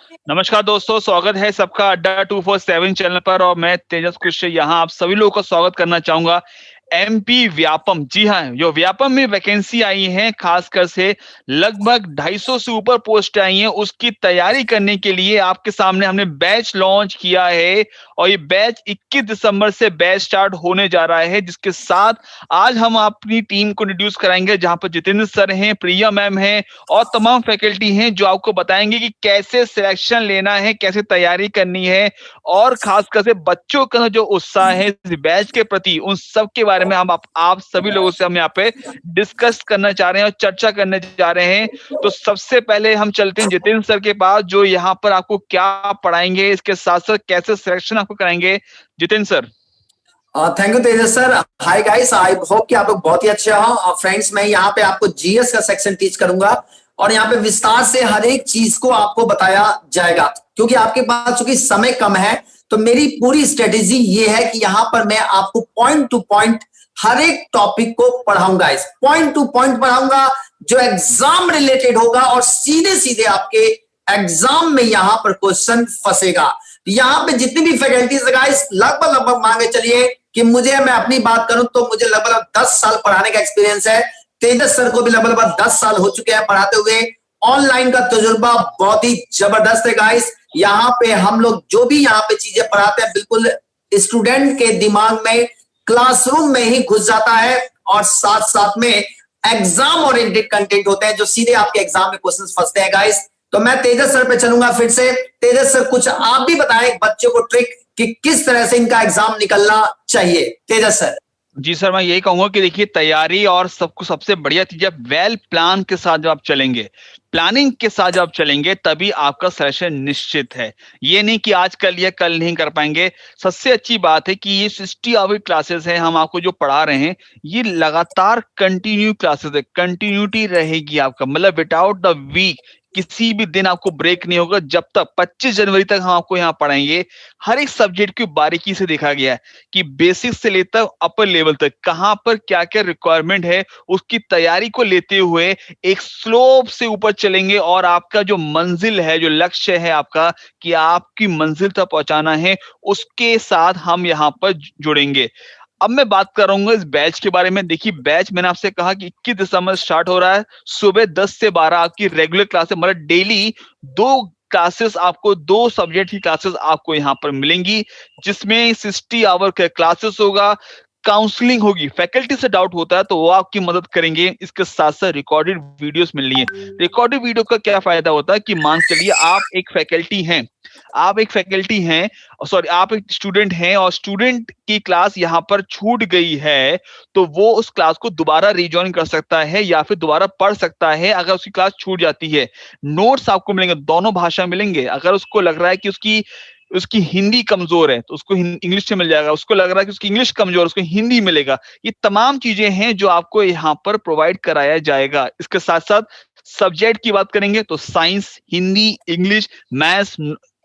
नमस्कार दोस्तों, स्वागत है सबका अड्डा 247 चैनल पर। और मैं तेजस कृष्ण यहाँ आप सभी लोगों का स्वागत करना चाहूंगा। एमपी व्यापम, जी हाँ, जो व्यापम में वैकेंसी आई है, खासकर से लगभग 250 से ऊपर पोस्ट आई हैं, उसकी तैयारी करने के लिए आपके सामने हमने बैच लॉन्च किया है। और ये बैच 21 दिसंबर से बैच स्टार्ट होने जा रहा है, जिसके साथ आज हम अपनी टीम को इंट्रोड्यूस कराएंगे, जहां पर जितेंद्र सर हैं, प्रिया मैम हैं और तमाम फैकल्टी हैं, जो आपको बताएंगे कि कैसे सिलेक्शन लेना है, कैसे तैयारी करनी है। और खासकर से बच्चों का जो उत्साह है इस बैच के प्रति, उन सब के बारे में हम आप सभी लोगों से हम यहाँ पे डिस्कस करना चाह रहे हैं और चर्चा करने जा रहे हैं। तो सबसे पहले हम चलते हैं जितेंद्र सर के पास, जो यहाँ पर आपको क्या पढ़ाएंगे, इसके साथ साथ कैसे सिलेक्शन आपको कराएंगे। Jitendra sir. Thank you Tejas sir. Hi guys, I hope कि आप लोग बहुत ही अच्छे हो। फ्रेंड्स, मैं यहाँ पे आपको जीएस का सेक्शन टीच करूंगा और यहाँ पे विस्तार से हर एक चीज को आपको बताया जाएगा, क्योंकि आपके पास चूंकि समय कम है। तो मेरी पूरी स्ट्रेटेजी ये है कि यहाँ पर मैं आपको पॉइंट टू पॉइंट हर एक टॉपिक को पढ़ाऊंगा, इस पॉइंट टू पॉइंट पढ़ाऊंगा जो एग्जाम रिलेटेड होगा और सीधे सीधे आपके एग्जाम में यहाँ पर क्वेश्चन फंसेगा। यहाँ पे जितनी भी फैकल्टीज गाइस, लगभग लगभग मांगे चलिए कि मैं अपनी बात करूं तो मुझे लगभग 10 साल पढ़ाने का एक्सपीरियंस है। तेजस सर को भी लगभग 10 साल हो चुके हैं पढ़ाते हुए। ऑनलाइन का तजुर्बा बहुत ही जबरदस्त है गाइस। यहाँ पे हम लोग जो भी यहाँ पे चीजें पढ़ाते हैं, बिल्कुल स्टूडेंट के दिमाग में, क्लासरूम में ही घुस जाता है। और साथ साथ में एग्जाम ओरिएंटेड कंटेंट होते हैं, जो सीधे आपके एग्जाम में क्वेश्चन फंसते हैं गाइस। तो मैं तेजस सर पे चलूंगा फिर से। तेजस सर, कुछ आप भी बताएं बच्चों को ट्रिक कि किस तरह से इनका एग्जाम निकलना चाहिए। तेजस सर। जी सर, मैं यही कहूंगा कि देखिए, तैयारी और सबको सबसे बढ़िया चीज है वेल प्लान के साथ जब आप चलेंगे, प्लानिंग के साथ जब आप चलेंगे, तभी आपका सिलेक्शन निश्चित है। ये नहीं कि आज कर लिया कल नहीं कर पाएंगे। सबसे अच्छी बात है कि ये 60 आवर क्लासेस है, हम आपको जो पढ़ा रहे हैं ये लगातार कंटिन्यू क्लासेस है, कंटिन्यूटी रहेगी आपका, मतलब विदाउट द वीक किसी भी दिन आपको ब्रेक नहीं होगा। जब तक 25 जनवरी तक हम आपको यहाँ पढ़ाएंगे। हर एक सब्जेक्ट की बारीकी से देखा गया है कि बेसिक से लेकर अपर लेवल तक कहाँ पर क्या क्या रिक्वायरमेंट है, उसकी तैयारी को लेते हुए एक स्लोप से ऊपर चलेंगे। और आपका जो मंजिल है, जो लक्ष्य है आपका, कि आपकी मंजिल तक पहुंचाना है, उसके साथ हम यहाँ पर जुड़ेंगे। अब मैं बात करूंगा इस बैच के बारे में। देखिए, बैच मैंने आपसे कहा कि 21 दिसंबर स्टार्ट हो रहा है। सुबह 10 से 12 आपकी रेगुलर क्लासेस, मतलब डेली 2 क्लासेस आपको, 2 सब्जेक्ट की क्लासेस आपको यहाँ पर मिलेंगी, जिसमें 60 आवर का क्लासेस होगा, काउंसलिंग होगी। फैकल्टी से डाउट होता है तो वो आपकी मदद करेंगे। इसके साथ साथ रिकॉर्डेड वीडियोस मिल रही है। रिकॉर्डेड वीडियो का क्या फायदा होता है कि मान चलिए आप एक फैकल्टी हैं, सॉरी आप एक स्टूडेंट हैं और स्टूडेंट की क्लास यहाँ पर छूट गई है, तो वो उस क्लास को दोबारा रिजॉइन कर सकता है या फिर दोबारा पढ़ सकता है अगर उसकी क्लास छूट जाती है। नोट्स आपको मिलेंगे, दोनों भाषा मिलेंगे। अगर उसको लग रहा है कि उसकी उसकी हिंदी कमजोर है तो उसको इंग्लिश से मिल जाएगा, उसको लग रहा है कि उसकी इंग्लिश कमजोर है उसको हिंदी मिलेगा। ये तमाम चीजें हैं जो आपको यहाँ पर प्रोवाइड कराया जाएगा। इसके साथ साथ सब्जेक्ट की बात करेंगे तो science, Hindi, English, maths,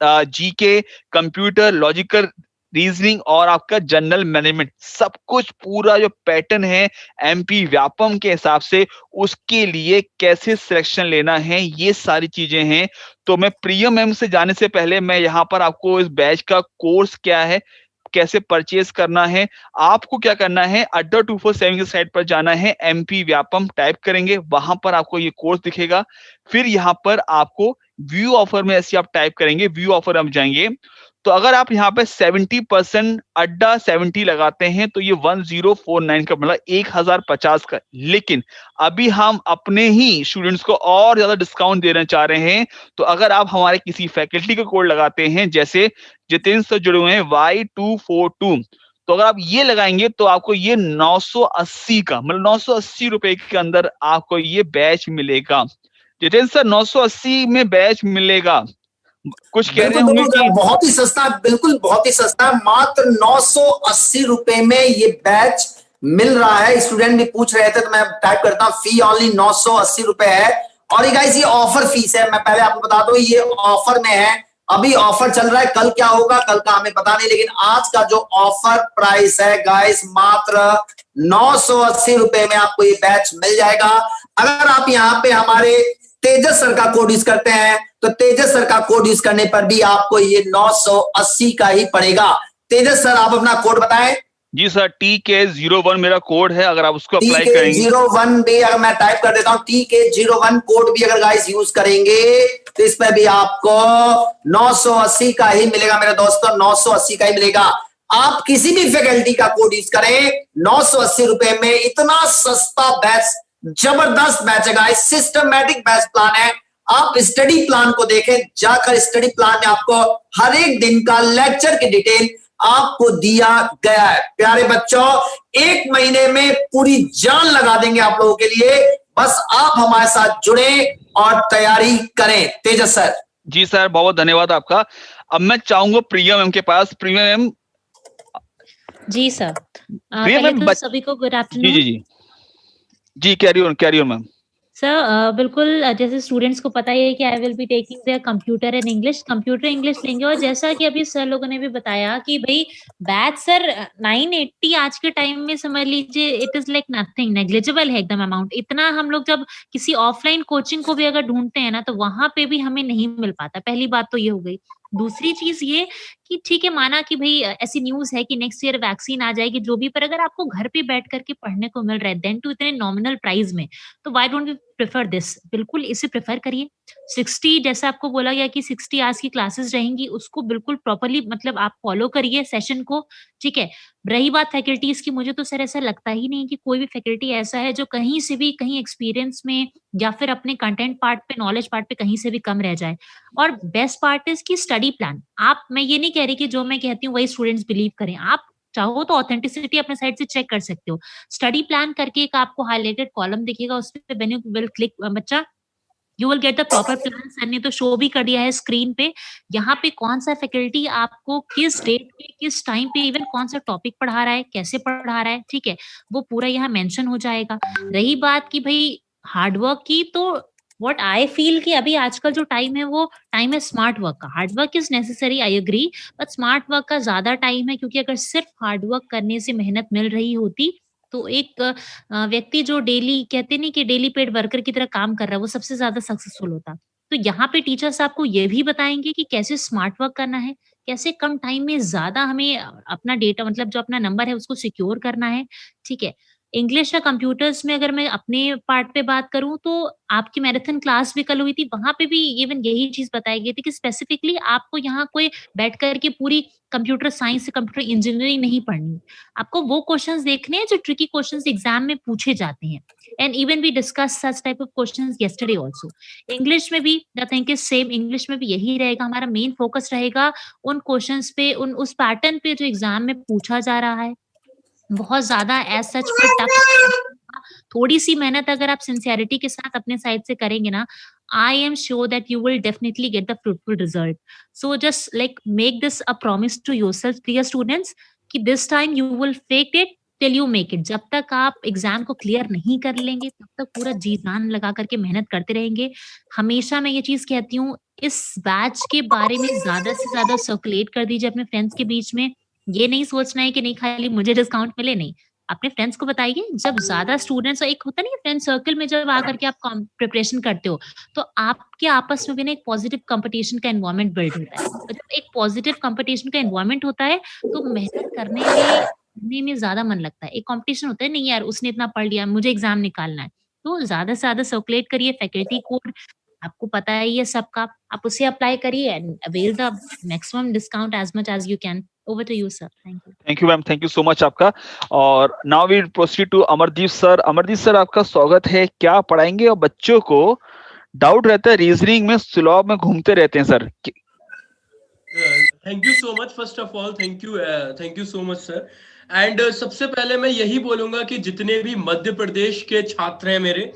GK, computer, logical reasoning और आपका जनरल मैनेजमेंट, सब कुछ पूरा जो पैटर्न है एमपी व्यापम के हिसाब से, उसके लिए कैसे सिलेक्शन लेना है, ये सारी चीजें हैं। तो मैं प्रिया मैम से जाने से पहले मैं यहाँ पर आपको इस बैच का कोर्स क्या है, कैसे परचेज करना है, आपको क्या करना है, अड्डा 247 की साइट पर जाना है, एमपी व्यापम टाइप करेंगे, वहां पर आपको ये कोर्स दिखेगा। फिर यहाँ पर आपको व्यू ऑफर में ऐसे आप टाइप करेंगे, व्यू ऑफर हम जाएंगे। तो अगर आप यहाँ पे 70% अड्डा 70 लगाते हैं तो ये 1049 का, मतलब 1050 का। लेकिन अभी हम अपने ही स्टूडेंट्स को और ज्यादा डिस्काउंट देना चाह रहे हैं। तो अगर आप हमारे किसी फैकल्टी का कोड लगाते हैं, जैसे जितेंद्र से जुड़े हुए हैं Y242, तो अगर आप ये लगाएंगे तो आपको ये 980 का, मतलब 980 रुपए के अंदर आपको ये बैच मिलेगा। जितेंद्र सर, 980 में बैच मिलेगा। कुछ कह रहे बिल्कुल होंगे बिल्कुल, कि बहुत ही सस्ता, बिल्कुल बहुत ही सस्ता। मात्र 980 रुपए में ये बैच मिल रहा है। स्टूडेंट भी पूछ रहे थे तो मैं टाइप करता हूं, फी ओनली 980 रुपए है। और ये गाइस, ये ऑफर फीस है। मैं पहले आपको बता दूं, ये ऑफर में है, अभी ऑफर चल रहा है। कल क्या होगा, कल का हमें पता नहीं, लेकिन आज का जो ऑफर प्राइस है गाइस, मात्र 980 रुपए में आपको ये बैच मिल जाएगा। अगर आप यहाँ पे हमारे तेजस सर का कोड यूज करते हैं, तो तेजस सर का कोड यूज करने पर भी आपको ये 980 का ही पड़ेगा। तेजस सर आप अपना कोड बताएं। जी सर, TK01 मेरा कोड है, अगर आप उसको अप्लाई करेंगे। TK01 भी अगर मैं टाइप कर देता हूं, TK01 कोड भी अगर गाइस यूज करेंगे तो इस पर भी आपको 980 का ही मिलेगा मेरे दोस्तों, 980 का ही मिलेगा। आप किसी भी फैकल्टी का कोड यूज करें, 980 रुपए में इतना सस्ता बैच, जबरदस्त बैच है गाइस, सिस्टमैटिक बैच प्लान है। आप स्टडी प्लान को देखें, जाकर स्टडी प्लान में आपको हर एक दिन का लेक्चर की डिटेल आपको दिया गया है। प्यारे बच्चों, 1 महीने में पूरी जान लगा देंगे आप लोगों के लिए, बस आप हमारे साथ जुड़े और तैयारी करें। तेजस सर। जी सर, बहुत धन्यवाद आपका। अब मैं चाहूंगा प्रिया मैम के पास। प्रिया मैम। जी सर। प्रिया मैम, सभी को गुड आफ्टरनून। जी जी जी जी, कैरी ऑन मैम। सर बिल्कुल, जैसे स्टूडेंट्स को पता ही है कि I will be taking their computer and English, computer English लेंगे। और जैसा कि अभी सर लोगों ने भी बताया कि भाई बैच सर 980 आज के टाइम में समझ लीजिए it is like nothing, negligible है एकदम अमाउंट। इतना हम लोग जब किसी ऑफलाइन कोचिंग को भी अगर ढूंढते हैं ना तो वहां पे भी हमें नहीं मिल पाता। पहली बात तो ये हो गई। दूसरी चीज ये कि ठीक है, माना कि भाई ऐसी न्यूज है कि नेक्स्ट ईयर वैक्सीन आ जाएगी जो भी, पर अगर आपको घर पे बैठ करके पढ़ने को मिल रहा है देन टू इतने नॉमिनल प्राइस में, तो why don't we prefer this. बिल्कुल इसे प्रेफर करिए। 60 जैसा आपको बोला गया कि 60 आवर्स की क्लासेस रहेंगी, उसको बिल्कुल प्रॉपर्ली मतलब आप फॉलो करिए सेशन को, ठीक है। रही बात फैकल्टीज की, मुझे तो सर ऐसा लगता ही नहीं कि कोई भी फैकल्टी ऐसा है जो कहीं से भी कहीं एक्सपीरियंस में या फिर अपने कंटेंट पार्ट पे, नॉलेज पार्ट पे कहीं से भी कम रह जाए। और बेस्ट पार्ट इज की स्टडी प्लान। आप, मैं ये नहीं कह रही कि जो मैं कहती हूँ वही स्टूडेंट्स बिलीव करें, आप चाहो तो ऑथेंटिसिटी अपने साइड से चेक कर सकते हो। स्टडी प्लान करके एक आपको हाईलाइटेड कॉलम दिखेगा, उस पे व्हेन यू विल क्लिक बच्चा, you will get the proper plan. Sir ने तो शो भी कर दिया है स्क्रीन पे, यहाँ पे कौन सा फैकल्टी आपको किस डेट पे किस टाइम पे इवन कौन सा टॉपिक पढ़ा रहा है, कैसे पढ़ा रहा है, ठीक है, वो पूरा यहाँ मेंशन हो जाएगा। रही बात कि भाई हार्डवर्क की, तो व्हाट आई फील कि अभी आजकल जो टाइम है वो टाइम है स्मार्ट वर्क का। Hard work is necessary, I agree, but smart work का ज्यादा टाइम है, क्योंकि अगर सिर्फ हार्ड वर्क करने से मेहनत मिल रही होती तो एक व्यक्ति जो डेली कहते नहीं कि डेली पेड वर्कर की तरह काम कर रहा है वो सबसे ज्यादा सक्सेसफुल होता। तो यहाँ पे टीचर्स आपको ये भी बताएंगे कि कैसे स्मार्ट वर्क करना है, कैसे कम टाइम में ज्यादा हमें अपना डेटा मतलब जो अपना नंबर है उसको सिक्योर करना है, ठीक है। इंग्लिश या कंप्यूटर्स में अगर मैं अपने पार्ट पे बात करूं तो आपकी मैराथन क्लास भी कल हुई थी, वहां पे भी इवन यही चीज बताई गई थी कि स्पेसिफिकली आपको यहाँ कोई बैठ करके पूरी कंप्यूटर साइंस से कंप्यूटर इंजीनियरिंग नहीं पढ़नी। आपको वो क्वेश्चंस देखने हैं जो ट्रिकी क्वेश्चंस एग्जाम में पूछे जाते हैं। And even we discuss such type of questions yesterday also. English में भी the thing is same, English में भी यही रहेगा, हमारा मेन फोकस रहेगा उन क्वेश्चंस पे, उन उस पैटर्न पे जो एग्जाम में पूछा जा रहा है। बहुत ज्यादा एज सच कोई टफ, थोड़ी सी मेहनत अगर आप सिंसियरिटी के साथ अपने साइड से करेंगे ना, I am sure that you will definitely get the fruitful result. So just like make this a promise to yourself, dear students, कि this time you will fake it till you make it. जब तक आप exam को clear नहीं कर लेंगे तब तक पूरा जी जान लगा करके मेहनत करते रहेंगे। हमेशा मैं ये चीज कहती हूँ, इस बैच के बारे में ज्यादा से ज्यादा सर्कुलेट कर दीजिए अपने फ्रेंड्स के बीच में। ये नहीं सोचना है कि नहीं खाली मुझे डिस्काउंट मिले, नहीं, अपने फ्रेंड्स को बताइए। जब ज्यादा स्टूडेंट्स, एक होता नहीं फ्रेंड सर्कल में जब आकर के आप प्रिपरेशन करते हो तो आपके आपस में भी ना एक पॉजिटिव कंपटीशन का एनवायरनमेंट बिल्ड होता है। और जब एक पॉजिटिव कंपटीशन का एनवायरनमेंट होता है तो मेहनत करने में ज्यादा मन लगता है। एक कंपटीशन होता है, नहीं यार उसने इतना पढ़ लिया, मुझे एग्जाम निकालना है, तो ज्यादा से ज्यादा सर्कुलेट करिए। फैकल्टी कोड आपको पता है ये सबका, आप उसे अप्लाई करिए and avail the maximum discount as much as you can. Over to you, sir. Thank you. Thank you, ma'am. Thank you so much आपका। और now we proceed to Amardeep sir. Amardeep sir आपका स्वागत है। क्या पढ़ाएंगे? और बच्चों को डाउट रहता है रीजनिंग में, स्लॉब में घूमते रहते हैं sir. Thank you so much, first of all thank you so much sir. And सबसे पहले मैं यही बोलूंगा कि जितने भी मध्य प्रदेश के छात्र हैं मेरे,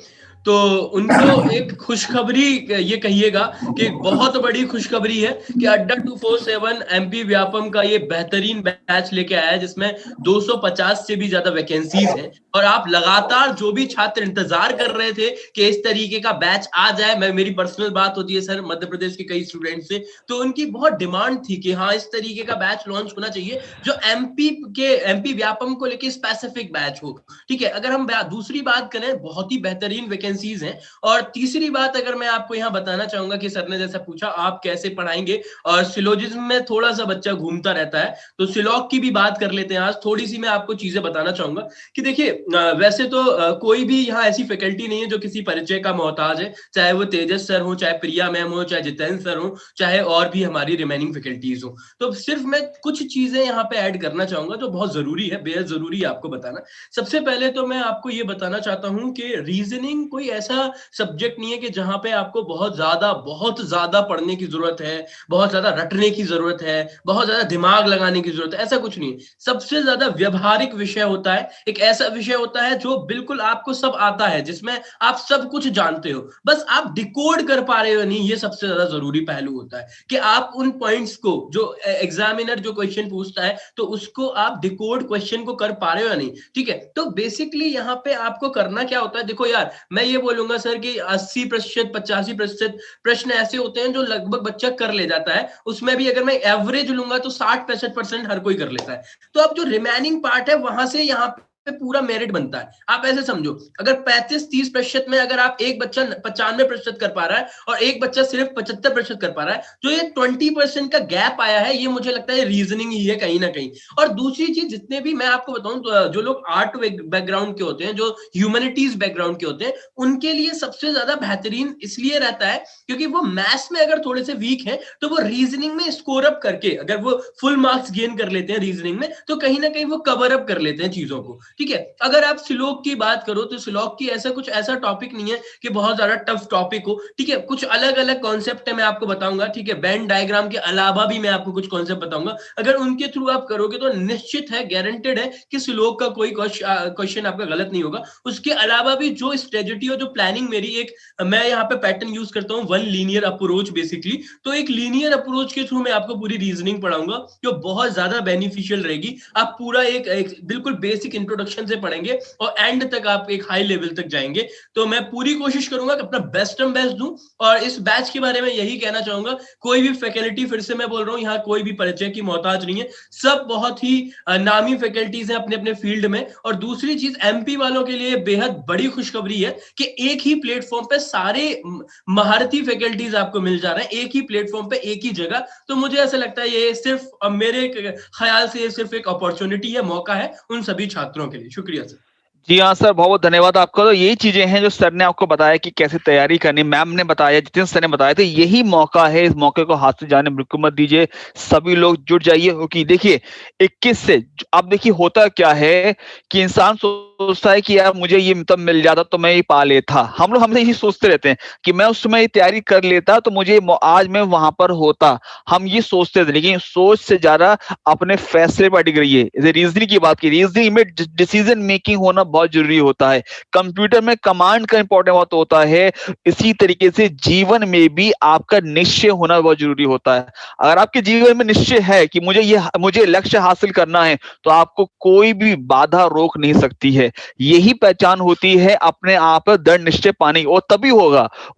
तो उनको एक खुशखबरी ये कहिएगा कि बहुत बड़ी खुशखबरी है कि अड्डा 247 एमपी व्यापम का ये बेहतरीन बैच लेके आया है जिसमें 250 से भी ज्यादा वैकेंसीज हैं। और आप लगातार जो भी छात्र इंतजार कर रहे थे कि इस तरीके का बैच आ जाए, मेरी पर्सनल बात होती है सर मध्य प्रदेश के कई स्टूडेंट से, तो उनकी बहुत डिमांड थी कि हाँ इस तरीके का बैच लॉन्च होना चाहिए जो एमपी व्यापम को लेके स्पेसिफिक बैच हो। ठीक है, अगर हम दूसरी बात करें, बहुत ही बेहतरीन वैकेंसी वैकेंसीज हैं। और तीसरी बात अगर मैं आपको यहाँ बताना चाहूंगा कि सर ने जैसा पूछा आप कैसे पढ़ाएंगे, और सिलोजिज्म में थोड़ा सा बच्चा घूमता रहता है, तो सिलॉग की भी बात कर लेते हैं आज। थोड़ी सी मैं आपको चीजें बताना चाहूंगा कि देखिए वैसे तो कोई भी यहाँ ऐसी फैकल्टी नहीं है जो किसी परिचय का मोहताज है, चाहे वो तेजस सर हो, चाहे प्रिया मैम हो, चाहे जितेंद्र सर हो, चाहे और भी हमारी रिमेनिंग फैकल्टीज हो। तो सिर्फ मैं कुछ चीजें यहाँ पे ऐड करना चाहूंगा जो बहुत जरूरी है, बेहद जरूरी है आपको बताना। सबसे पहले तो मैं आपको ये बताना चाहता हूँ कि रीजनिंग कोई ऐसा सब्जेक्ट नहीं है कि जहां पे आपको बहुत ज्यादा पढ़ने की जरूरत है, बहुत ज्यादा रटने की जरूरत है, बहुत ज्यादा दिमाग लगाने की जरूरत है, ऐसा कुछ नहीं है। सबसे ज्यादा व्यवहारिक विषय होता है, एक ऐसा विषय होता है जो बिल्कुल आपको सब आता है, जिसमें आप सब कुछ जानते हो, बस आप डिकोड कर पा रहे हो नहीं, ये सबसे ज्यादा जरूरी पहलू होता है कि आप उन पॉइंट्स को, जो एग्जामिनर जो क्वेश्चन पूछता है तो उसको आप डिकोड क्वेश्चन को कर पा रहे हो या नहीं। ठीक है, तो बेसिकली यहाँ पे आपको करना क्या होता है, देखो यार मैं ये बोलूंगा सर कि 80% 85% प्रश्न ऐसे होते हैं जो लगभग बच्चा कर ले जाता है, उसमें भी अगर मैं एवरेज लूंगा तो 60-65% हर कोई कर लेता है। तो अब जो रिमेनिंग पार्ट है वहां से यहाँ पे पूरा मेरिट बनता है। आप ऐसे समझो, अगर 35-30% में अगर आप एक बच्चा 95% कर पा रहा है और एक बच्चा सिर्फ 75% कर पा रहा है, जो ये 20% का गैप आया है, ये मुझे लगता है रीजनिंग ही है कहीं ना कहीं। और दूसरी चीज, जितने भी मैं आपको बताऊं तो जो लोग आर्ट बैकग्राउंड के होते हैं, जो ह्यूमैनिटीज बैकग्राउंड के होते हैं, उनके लिए सबसे ज्यादा बेहतरीन इसलिए रहता है क्योंकि वो मैथ्स में अगर थोड़े से वीक है तो वो रीजनिंग में स्कोर अप करके अगर वो फुल मार्क्स गेन कर लेते हैं रीजनिंग में, तो कहीं ना कहीं वो कवर अप कर लेते हैं चीजों को। ठीक है, अगर आप सिलोग की बात करो तो सिलोग की ऐसा टॉपिक नहीं है कि बहुत ज्यादा टफ टॉपिक हो। ठीक है, कुछ अलग अलग कॉन्सेप्ट है, मैं आपको बताऊंगा। ठीक है, बेन डायग्राम के अलावा भी मैं आपको कुछ कॉन्सेप्ट बताऊंगा, अगर उनके थ्रू आप करोगे तो निश्चित है, गारंटेड है कि सिलोग का कोई क्वेश्चन आपका गलत नहीं होगा। उसके अलावा भी जो स्ट्रेटेजी और जो प्लानिंग मेरी एक, मैं यहाँ पे पैटर्न यूज करता हूँ, वन लीनियर अप्रोच बेसिकली। तो एक लीनियर अप्रोच के थ्रू मैं आपको पूरी रीजनिंग पढ़ाऊंगा जो बहुत ज्यादा बेनिफिशियल रहेगी। आप पूरा एक बिल्कुल बेसिक इंट्रोडक्शन से पढ़ेंगे और एंड तक आप एक हाई लेवल तक जाएंगे। तो मैं पूरी कोशिश करूंगा कि अपना बेस्ट दूं। और इस बैच के बारे में यही कहना चाहूंगा, कोई भी फैकल्टी, फिर से मैं बोल रहा हूं, यहाँ कोई भी परिचय की मोहताज नहीं है, सब बहुत ही नामी फैकल्टीज हैं अपने अपने फील्ड में। और दूसरी चीज, एमपी वालों के लिए बेहद बड़ी खुशखबरी है कि एक ही प्लेटफॉर्म पे सारे महारथी फैकल्टीज आपको मिल जा रहे हैं, एक ही प्लेटफॉर्म पे, एक ही जगह। तो मुझे ऐसा लगता है ये सिर्फ मेरे ख्याल से ये सिर्फ एक अपॉर्चुनिटी है, मौका है उन सभी छात्रों के लिए। शुक्रिया सर। जी हाँ सर, बहुत बहुत धन्यवाद आपका। तो यही चीजें हैं जो सर ने आपको बताया कि कैसे तैयारी करनी, मैम ने बताया, जितेंद्र सर ने बताया, तो यही मौका है, इस मौके को हाथ से जाने बिल्कुल मत दीजिए, सभी लोग जुट जाइए। क्योंकि देखिए 21 से, अब देखिए होता क्या है कि इंसान सोचता है कि यार मुझे ये तब मिल जाता तो मैं ये पा लेता। हम लोग हमसे यही सोचते रहते हैं कि मैं उस समय तैयारी कर लेता तो मुझे आज मैं वहां पर होता, हम ये सोचते थे। लेकिन सोच से ज्यादा अपने फैसले पर अडिग रहिए। जैसे रीजनिंग की बात की, रीजनिंग में डिसीजन मेकिंग होना बहुत जरूरी होता है, कंप्यूटर में कमांड का इंपॉर्टेंट बहुत होता है। इसी तरीके से जीवन में भी आपका निश्चय होना बहुत जरूरी होता है। अगर आपके जीवन में निश्चय है कि मुझे लक्ष्य हासिल करना है, तो आपको कोई भी बाधा रोक नहीं सकती है। यही पहचान होती है अपने आप पर दृढ़ निश्चय पाने की। वो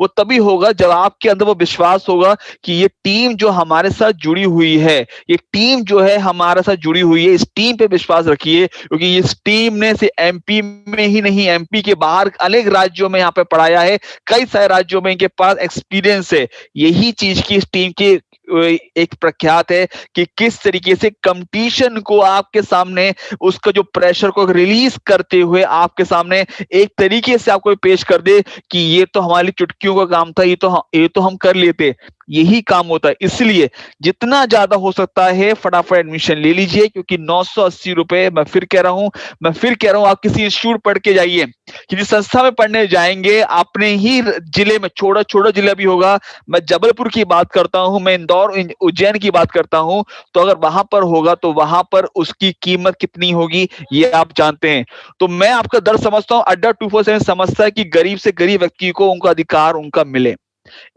तभी होगा जब आपके अंदर वो विश्वास होगा कि ये टीम जो हमारे साथ जुड़ी हुई है, ये टीम जो है हमारे साथ जुड़ी हुई है, इस टीम पे विश्वास रखिए। क्योंकि इस टीम ने से एमपी में ही नहीं, एमपी के बाहर अनेक राज्यों में यहाँ पे पढ़ाया है, कई सारे राज्यों में इनके पास एक्सपीरियंस है। यही चीज की इस टीम की एक प्रख्यात है कि किस तरीके से कंपटीशन को आपके सामने, उसका जो प्रेशर को रिलीज करते हुए आपके सामने एक तरीके से आपको पेश कर दे कि ये तो हमारी चुटकियों का काम था, ये तो हम कर लेते। यही काम होता है। इसलिए जितना ज्यादा हो सकता है फटाफट एडमिशन ले लीजिए, क्योंकि 980 रुपए, मैं फिर कह रहा हूं, आप किसी इंस्टीट्यूट पढ़ के जाइए, किसी संस्था में पढ़ने जाएंगे, अपने ही जिले में, छोटा जिला भी होगा, मैं जबलपुर की बात करता हूं, मैं इंदौर उज्जैन की बात करता हूं, तो अगर वहां पर होगा तो वहां पर उसकी कीमत कितनी होगी ये आप जानते हैं। तो मैं आपका दर्द समझता हूं, अड्डा 247 समझता है कि गरीब से गरीब व्यक्ति को उनका अधिकार उनका मिले,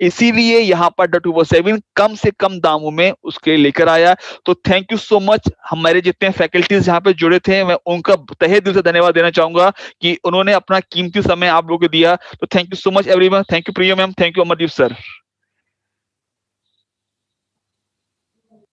इसीलिए यहाँ पर अड्डा 247 कम से कम दामों में उसके लेकर आया। तो थैंक यू सो मच। हमारे जितने फैकल्टीज यहाँ पे जुड़े थे, मैं उनका तहे दिल से धन्यवाद देना चाहूंगा कि उन्होंने अपना कीमती समय आप लोगों को दिया। तो thank you so much everyone. Thank you Priya ma'am, thank you Amardeep sir.